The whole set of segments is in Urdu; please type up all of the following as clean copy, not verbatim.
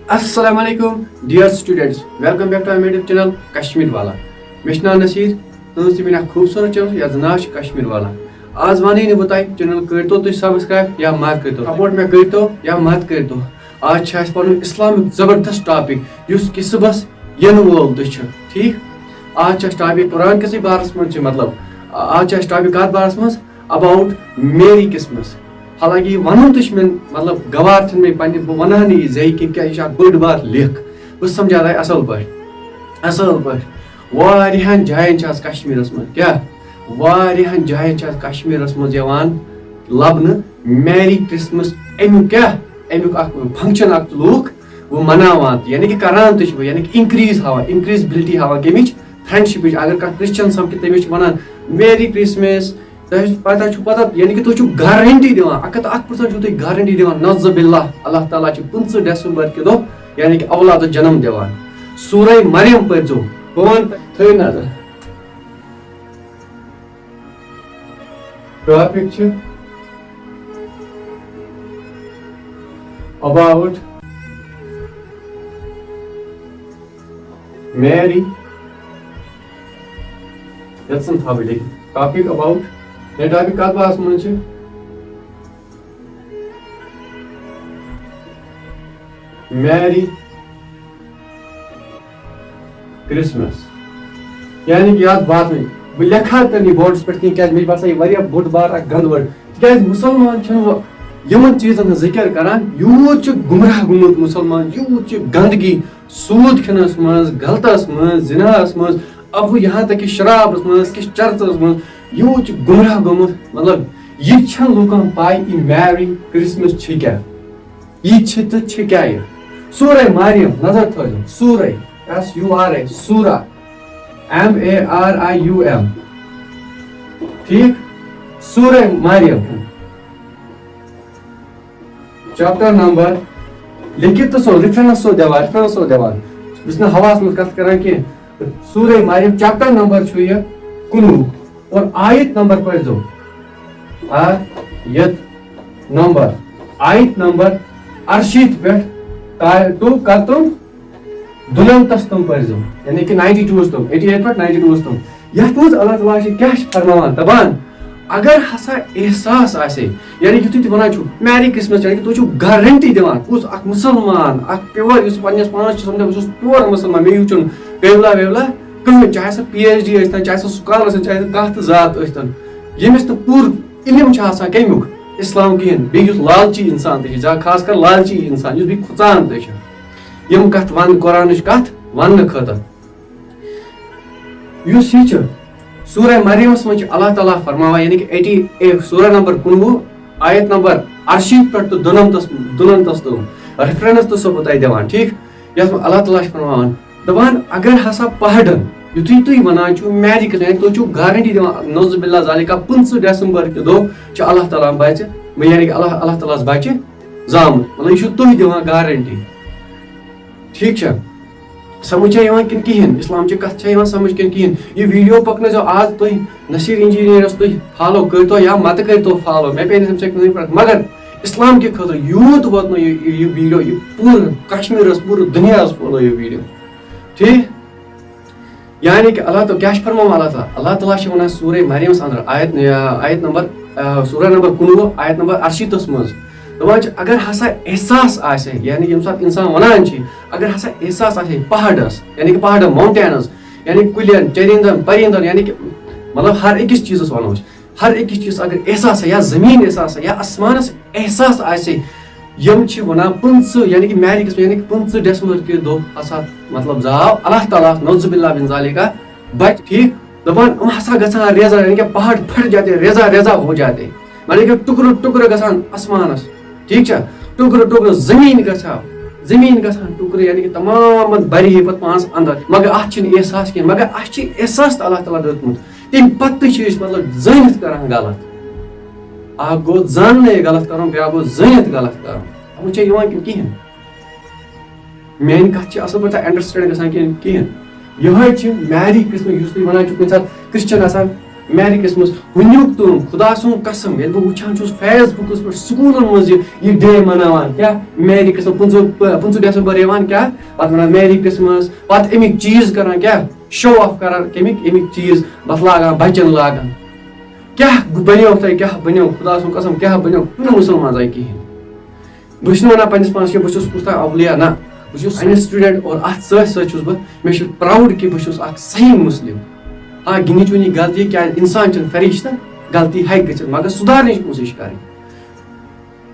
Assalamu alaikum, dear students. Welcome back to our YouTube channel Kashmir Wallah. Mein naam Naseer. تُہنٛز تہِ میٲنۍ اکھ خوٗبصوٗرت چینل یتھ ناو چھُ کشمیٖر والا. آز وَنٕے نہٕ بہٕ تۄہہِ چینل کٔرۍتو تُہۍ سبسکرایب یا مت کٔرۍتو سپورٹ مےٚ کٔرۍتو یا مت کٔرۍتو. آز چھُ اَسہِ پنُن اِسلامُک زبردست ٹاپِک یُس کہِ صُبحس یِنہٕ وول تہِ چھُ ٹھیٖک. آز چھُ اَسہِ ٹاپِک قرآن کِسٕے بارس منٛز چھُ مطلب آز چھُ اَسہِ ٹاپِک کتھ بارس منٛز اباؤٹ میری قسمس. حالانکہ یہ ون تہ مطلب گوار چھنہٕ مےٚ پننہِ بہٕ ونہا نہٕ یہِ زیٚہہِ کینٛہہ کیٛازِ یہِ چھِ اکھ بٔڑ بار لیکھ. بہٕ سمجھاو تۄہہِ اصل پٲٹھۍ واریاہن جاین چھِ آز کشمیٖرس منٛز کیٛاہ واریاہن جاین چھِ آز کشمیٖرس منٛز یِوان لبنہٕ میری کرسمس امیُک کیٛاہ امیُک اکھ فنکشن اکھ لوٗکھ وۄنۍ مناوان تہِ یعنی کہِ کران تہِ چھِ وۄنۍ یعنی کہِ انکریزبلٹی ہاوان کمِچ فرینڈشپٕچ. اگر کانٛہہ کرسچن سمکھِ تٔمِس چھِ ونان میری کرسمس. تۄہہِ پتہ یعنی کہ تُہۍ چھِو گارنٹی دِوان 101% چھِو تُہۍ گارنٹی دِوان نعوذ باللہ اللہ تعالیٰ چھِ 15 ڈیسمبر کہِ دۄہ یعنی کہ اولادس جنم دِوان. سورہ مریم پٔرۍزیو. بہٕ وَنہٕ تھٲیِو نظر ٹاپِک چھُ about میری یَژھن تھاوٕے لیکھِتھ ٹاپِک about یہ ٹاپک کتھ بارس منٛز چھُ میری کرسمس یعنی کہ یتھ بات میں بہٕ لیکھٕ ہا تہِ یہِ بورڈس پٮ۪ٹھ کینٛہہ کیٛازِ مےٚ چھُ باسان یہِ واریاہ بوٚڑ بار اکھ گنٛدٕ وٲڑ تِکیٛازِ مُسلمان چھِنہٕ یِمن چیٖزن ہٕنٛز ذِکر کران. یوٗت چھُ گمراہ گوٚمُت مُسلمان یوٗت چھُ گنٛدگی سوٗد کھٮ۪نس منٛز غلطس منٛز زِناہس منٛز ابوٗ یہاں تک کہ شرابس منٛز کہِ چرژس منٛز یوٗت چھُ گمراہ گوٚمُت مطلب یہِ چھنہٕ لوٗکن پاے یہِ میری کرسمس چھِ کیٛاہ یہِ چھِ تہٕ چھِ کیٛاہ یہِ. سورہ مریم نظر تھٲیِو سورہ SURA سورہ MARIUM ٹھیٖک. سورہ مریم چیپٹر نمبر لیکھِتھ تہٕ سو ریفرنس سو دِوان بہٕ چھُس نہٕ ہواہس منٛز کتھ کران کینٛہہ. سورہ مریم چیپٹر نمبر چھُ یہِ 19 اور آیت نمبر پٔرۍزیو آیت نمبر 68 پٮ۪ٹھ ٹُو کتُم 92 تام پٔرۍزیو یعنی کہ 92 تام 88 پٮ۪ٹھ 92 تام. یتھ منٛز اللہ تعالیٰ چھِ کیٛاہ چھِ فرماوان دپان اگر ہسا احساس آسہِ یعنی کہ تُہۍ تہِ ونان چھِو میری کرسمس یعنی کہ تُہۍ چھِو گارنٹی دِوان کُس اکھ مُسلمان اکھ پیور یُس پننِس پانس چھُ سمجھان بہٕ چھُس پیور مُسلمان مےٚ ہیوٗ چھُنہٕ ویولا کٕہٕنۍ چاہے سۄ PhD ٲسۍتن چاہے سۄ سکالر ٲسۍتن چاہے سۄ کانٛہہ تہِ ذات ٲسۍتن ییٚمِس نہٕ پوٗرٕ علم چھُ آسان کمیُک اسلام کِہینۍ بیٚیہِ یُس لالچی انسان تہِ چھُ زیادٕ خاص کر لالچی انسان یُس بیٚیہِ کھُژان تہِ چھُ یِم کتھ ون قرآنٕچ کتھ وننہٕ خٲطرٕ یُس یہِ چھُ سورہ مریمس منٛز چھُ اللہ تعالیٰ فرماوان یعنی کہ سورہ نمبر 19 آیت نمبر 68 پٮ۪ٹھ تہٕ 92 تام ریفرنس تہِ چھُسو بہٕ تۄہہِ دِوان ٹھیٖک. یتھ منٛز اللہ تعالیٰ چھُ فرماوان دپان اگر ہسا پہاڑن یُتھُے تُہۍ ونان چھِو میری کرسمس یعنی تُہۍ چھِو گارنٹی دِوان نعوذ باللہ ذالِکا 15 ڈیسمبر کہِ دۄہ چھُ اللہ تعالیٰ بچہِ یعنی کہ اللہ تعالیٰ ہس بچہِ زامُت مطلب یہِ چھُو تُہۍ دِوان گارنٹی ٹھیٖک چھا. سمجھ چھا یِوان کِنہٕ کِہینۍ اسلامچہِ کتھ چھا یِوان سمجھ کِنہٕ کِہینۍ. یہِ ویڈیو پکنٲیزیو آز تُہۍ نصیٖر انجیٖنیرس تُہۍ فالو کٔرۍتو یا متہٕ کٔرۍتو فالو مےٚ پیٚیہِ نہٕ تمہِ سۭتۍ کٕہٕنۍ فرق مگر اسلام کہِ خٲطرٕ یوٗت ووتنو یہِ ویڈیو یہِ پوٗرٕ کشمیٖرس پوٗرٕ دُنیاہس پھٲلو یہِ ویڈیو ٹھیٖک. یعنی کہ اللہ تعالیٰ کیٛاہ چھُ فرماوان اللہ تعالیٰ چھُ ونان سورہ مریمس اندر آیت نمبر سورہ نمبر 19 آیت نمبر 68 منٛز دپان چھِ اگر ہسا احساس آسہِ یعنی ییٚمہِ ساتہٕ انسان ونان چھِ اگر ہسا احساس آسہِ پہاڑس یعنی کہ پہاڑن ماونٹینس یعنی کُلٮ۪ن چرندن پرندن یعنی کہ مطلب ہر أکِس چیٖزس ونو أسۍ ہر أکِس چیٖزس اگر احساس یا زٔمیٖن احساس یا آسمانس احساس آسہِ یِم چھِ ونان 15 یعنی کہ میری کرسمس یعنی کہ 15 ڈیسمبر کہِ دۄہ ہسا مطلب زاو اللہ تعالیٰ نعوذ باللہ من ذالِکا بچ ٹھیٖک. دپان یِم ہسا گژھان ریزا یعنی کہ پہاڑ پھٹ جاتے ریزا ہو جاتے یعنی کہ ٹُکرٕ گژھان آسمانس ٹھیٖک چھا ٹُکرٕ زٔمیٖن گژھان ٹُکرٕ یعنی کہ تمام بَرِ ہے پتہٕ پانس اندر مگر اتھ چھُنہٕ احساس کینٛہہ مگر اسہِ چھُ احساس تہِ اللہ تعالیٰ دیُتمُت تمہِ پتہٕ تہِ چھِ أسۍ مطلب زٲنِتھ کران غلط اکھ گوٚو زاننے غلط کرُن بیاکھ گوٚو زٲنِتھ غلط کرُن سمجھ چھا یِوان کِنہٕ کِہینۍ. میٲنۍ کتھ چھِ اصل پٲٹھۍ انڈرسٹینڈ گژھان کِہینۍ. یِہوے چھِ میری کرسمس یُس تُہۍ ونان چھِو کُنہِ ساتہٕ کرسچن آسان امیرکس مز ونیُک تام خدا سُنٛد قسم ییٚلہِ بہٕ وٕچھان چھُس فیس بُکس پٮ۪ٹھ سکوٗلن منٛز یہِ ڈے مناوان کیٛاہ امیرکس منٛز 15 ڈیسمبر یِوان کیٛاہ پتہٕ ونان امیرکس منٛز پتہٕ امیِکۍ چیٖز کران کیٛاہ شو آف کران کمیِکۍ امیِکۍ چیٖز بتہٕ لاگان بچن لاگان کیٛاہ بنیو تۄہہِ کیٛاہ بنیو خدا سُنٛد قسم کیٛاہ بنیو کُنہِ مُسلمان آیہِ کِہینۍ بہٕ چھُس نہٕ ونان پننِس پانس کہِ بہٕ چھُس کُس تانۍ اولیا نہ بہٕ چھُس ساینس سٹوڈنٹ اور اتھ سۭتۍ سۭتۍ چھُس بہٕ مےٚ چھُ پراوُڈ کہِ بہٕ چھُس اکھ صحیح مسلم آ گِنِچ وٕنی غلطی کیٛازِ انسان چھُنہٕ فرشتہٕ غلطی ہیٚکہِ گٔژھِتھ مگر سُدھارنٕچ کوٗشِش کرٕنۍ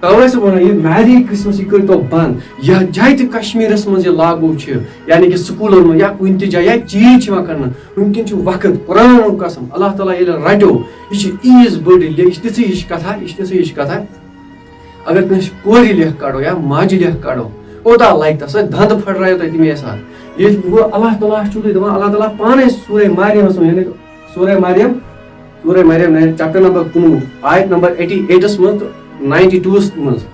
توے چھُس ونان یہِ میری کرسمس یہِ کٔرتو بنٛد یتھ جایہِ تہِ کشمیٖرس منٛز یہِ لاگوٗ چھِ یعنی کہِ سکوٗلن منٛز یا کُنہِ تہِ جایہِ یا چیٖز چھِ یِوان کرنہٕ وٕنکیٚن چھُ وقت قرآنُک قسم اللہ تعالیٰ ییٚلہِ رٹیو یہِ چھِ عیٖز بٔڑ یہِ چھِ تِژھٕے ہِش کتھا اگر کٲنٛسہِ کورِ لیکھ کڑو یا ماجہِ لیکھ کڑو کوتاہ لگہِ تس دنٛد پھٹرایو تۄہہِ تمے ساتہٕ ییٚلہِ وۄنۍ اللہ تعالیٰ چھُو تۄہہِ دپان اللہ تعالیٰ پانے سورہ مریمس منٛز یعنی سورہ مریم چیپٹر نمبر 19 آیت نمبر 88 منٛز تہٕ 92 منٛز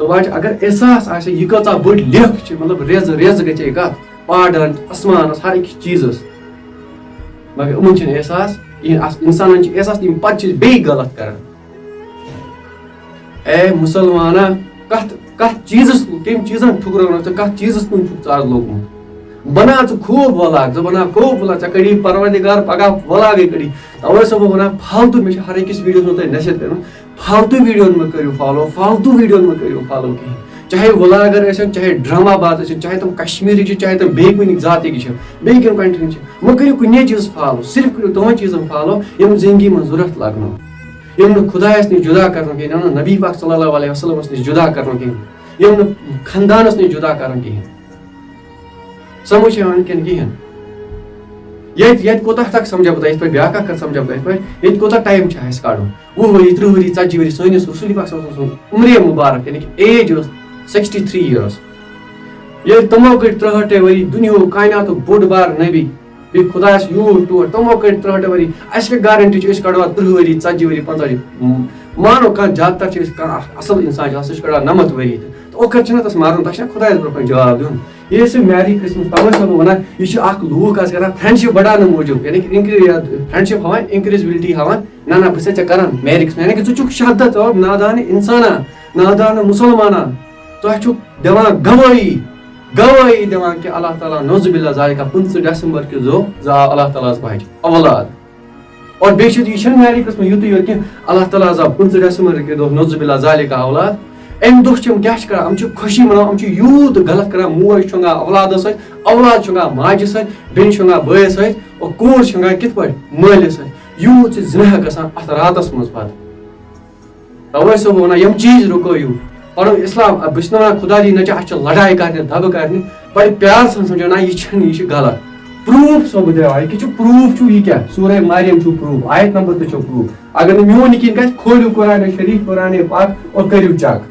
دپان چھِ اگر احساس آسہِ یہِ کۭژاہ بٔڑ لیکھ چھِ مطلب ریٚز گژھِ یہِ کتھ پہاڑن آسمانس ہر أکِس چیٖزس مگر یِمن چھُنہٕ احساس کِہینۍ انسانن چھُ احساس تِم پتہٕ چھِ بیٚیہِ غلط کران اے مُسلمانا کتھ چیٖزس کمہِ چیٖزن ٹھُکرٲونس ژٕ کتھ چیٖزس کُن چھُکھ ژٕ آز لوگمُت بنا ژٕ خوب ولاگ ژٕ بنا خوب ولاگ ژےٚ کڑی پروردگار پگاہ ولاگے کڑی توے چھُسو بہٕ ونان فالتو مےٚ چھِ ہر أکِس ویٖڈیوس منٛز تۄہہِ نصیحت کران فالتو ویٖڈیوَن مہ کٔرِو فالو کِہینۍ چاہے ولاگر ٲسِن چاہے ڈراما باز ٲسِن چاہے تِم کشمیٖرٕکۍ چھِ چاہے تِم بیٚیہِ کُنہِ ذاتٕکۍ چھِ بیٚیہِ کُنہِ کنٹری چھِ مہ کٔرِو کُنے چیٖزس فالو صرف کٔرِو تِمن چیٖزن فالو یِم زندگی منٛز ضوٚرتھ لگنو یِم نہٕ خۄدایس نِش جُدا کرنو کِہینۍ یِم نہٕ نبی پاک صلی اللہ علیہ وسلمس نِش جُدا کرنو کِہینۍ یِم نہٕ خاندانس نِش جُدا کرن کِہینۍ سمجھ چھِ یِوان کِنہٕ کِہینۍ ییٚتہِ کوتاہ تک سمجھا بہٕ تۄہہِ یِتھ پٲٹھۍ بیاکھ اکھ کتھ سمجھا بہٕ تۄہہِ یِتھ پٲٹھۍ ییٚتہِ کوتاہ ٹایم چھُ اَسہِ کڑُن 20 ؤری 30 ؤری 40 ؤری سٲنِس رسول پاک صلی اللہ علیہ وسلم عمرے مُبارک یعنی کہِ ایج ٲس 63 years ییٚلہِ تِمو کٔڑۍ 63 ؤری دُنیہُک کایناتُک بوٚڑ بار نبی بیٚیہِ خۄدایس یوٗت ٹوٹھ تِمو کٔڑۍ 63 ؤری اَسہِ کیٛاہ گارنٹی چھِ أسۍ کڑوا 30 ؤری 40 ؤری 50 ؤری مانو کانٛہہ زیادٕ تر چھِ أسۍ کانٛہہ اصل انسان چھِ آسان سُہ چھُ کڑان 90 ؤری تہٕ اوکر چھُنہ تس مارُن تتھ چھُنہ خۄدایس برونٛہہ کَنہِ جواب دیُن ییٚلہِ سُہ میری کرسمس توے چھُسو بہٕ ونان یہِ چھُ اکھ لوٗکھ آز کران فرینڈشِپ بڑاونہٕ موٗجوٗب یعنی کہِ فرینڈشِپ ہاوان انکریزبلٹی ہاوان نہ بہٕ چھُسے ژےٚ کران میری کرسمس یعنی کہِ ژٕ چھُکھ شہادت ژٕ نادانہِ انسانا نادانہِ مُسلمانا تۄہہِ چھُکھ دِوان گوٲہی دِوان کہِ اللہ تعالیٰ نوزُ باللہ ذالِکا 15 ڈیسمبر کہِ دۄہ زاو اللہ تعالیٰ ہس بچہِ اولاد اور بیٚیہِ چھُ یہِ چھُنہٕ میری کرسمس یُتُے یوت کینٛہہ اللہ تعالیٰ زاو 15 ڈیسمبر کہِ دۄہ نوزُ باللہ ذالِکا اولاد امہِ دۄہ چھِ یِم کیٛاہ چھِ کران یِم چھِ خوشی مناوان یِم چھِ یوٗت غلط کران موج شۄنٛگان اولادس سۭتۍ اولاد شۄنٛگان ماجہِ سۭتۍ بیٚنہِ شۄنٛگان بٲیِس سۭتۍ اور کوٗر شۄنٛگان کِتھ پٲٹھۍ مٲلِس سۭتۍ یوٗت چھِ زِناہ گژھان اتھ راتس منٛز پتہٕ توے چھُسو بہٕ ونان یِم چیٖز رُکٲیِو پنُن اسلام بہٕ چھُس نہٕ ونان خۄدا دی نہ چھِ اتھ چھِ لڑایہِ کرنہِ دبہٕ کرنہِ بڑٕ پیار سان سمجھاوان نہ یہِ چھُنہٕ یہِ چھُ غلط پروٗف چھُسو بہٕ دِوان یہِ چھُ پروٗف چھُ یہِ کیٛاہ سورہ مریم چھُ پروٗف آیت نمبر تہِ چھُ پروٗف اگر نہٕ میون یقیٖن گژھِ کھوٗلِو قرآنِ شریٖف قرآنِ پاک اور کٔرِو چیک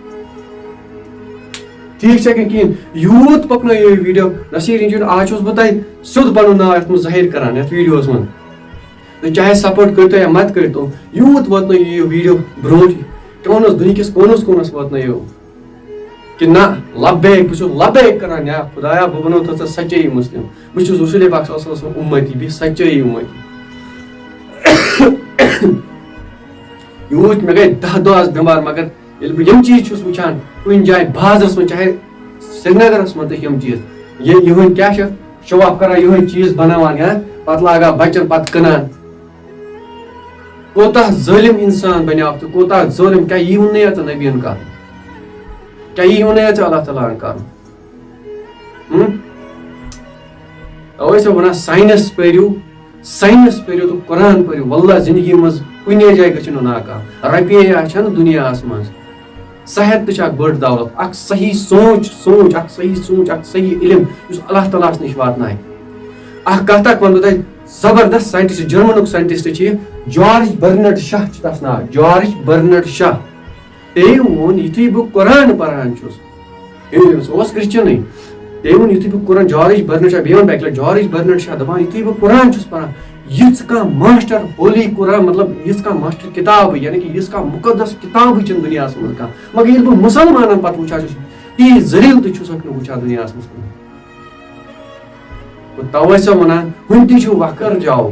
ٹھیٖک چھا کِنہٕ کِہینۍ یوٗت پکنٲیِو یہِ ویٖڈیو نصیٖر انجیٖن آز چھُس بہٕ تۄہہِ سیوٚد پنُن ناو یتھ منٛز ظٲہِر کران یتھ ویٖڈیوس منٛز تہٕ چاہے سپورٹ کٔرتو یا مت کٔرتو یوٗت واتنٲیِو یہِ ویٖڈیو برونٛٹھ کوٗنس دُنہِکِس کوٗنس واتنٲیِو کہ نہ لبیک بہٕ چھُس لبیک کران یا خدایا بہٕ بناوتھو ژٕ سچٲیی مسلم بہٕ چھُس رسول پاک صلی اللہ علیہ وسلم اُمتی بیٚیہِ سچٲیی اُمتی یوٗت مےٚ گٔے 10 دۄہ آز بٮ۪مار مگر ییٚلہِ بہٕ یِم چیٖز چھُس وٕچھان کُنہِ جایہِ بازرس منٛز چاہے سرینگرس منٛز تہِ یِم چیٖز یِہُنٛد کیٛاہ چھِ شو آف کران یِہُنٛد چیٖز بناوان یا پتہٕ لاگان بچن پتہٕ کٕنان کوتاہ ظٲلِم انسان بنیو تہٕ کوتاہ ظٲلِم کیٛاہ یی ووٚننَے ژےٚ نبیَن کرُن کیٛاہ یی ووٚننَے ژےٚ اللہ تعالیٰ ہن کرُن توے چھُسو ونان ساینس پٔرِو تہٕ قرآن پٔرِو واللہ زندگی منٛز کُنے جایہِ گٔژھِو نہٕ ناکام رۄپیہِ چھنہٕ دُنیاہس منٛز صحت تہِ چھِ اکھ بٔڑ دولت اکھ صحیح سونٛچ اکھ صحیح علم یُس اللہ تعالیٰ ہس نِش واتنایہِ اکھ کتھ اکھ ونہٕ بہٕ تۄہہِ زبردست ساینٹسٹ جرمنُک ساینٹسٹ چھُ یہِ جارج برنٹ شاہ چھُ تس ناو جارج برنٹ شاہ تٔمۍ ووٚن یُتھُے بہٕ قرآن پران چھُس سُہ اوس کرسچنٕے تٔمۍ ووٚن یُتھُے بہٕ قرآن جارج برنٹ شاہ بیٚیہِ ووٚن بیٚکہِ لٹہِ جارج برنٹ شاہ دپان یُتھُے بہٕ قرآن چھُس پران یِژھ کانٛہہ ماسٹر ہولی قرآن مطلب یِژھ کانٛہہ ماسٹر کِتابٕے یعنی کہِ یِژھ کانٛہہ مُقدس کِتابٕے چھنہٕ دُنیاہس منٛز کانٛہہ مگر ییٚلہِ بہٕ مُسلمانن پتہٕ وٕچھان چھُس تیٖژ ذٔلیٖل تہِ چھُسکھ نہٕ وٕچھان دُنیاہس منٛز توے چھُسو ونان وُنہِ تہِ چھُ وقت جاو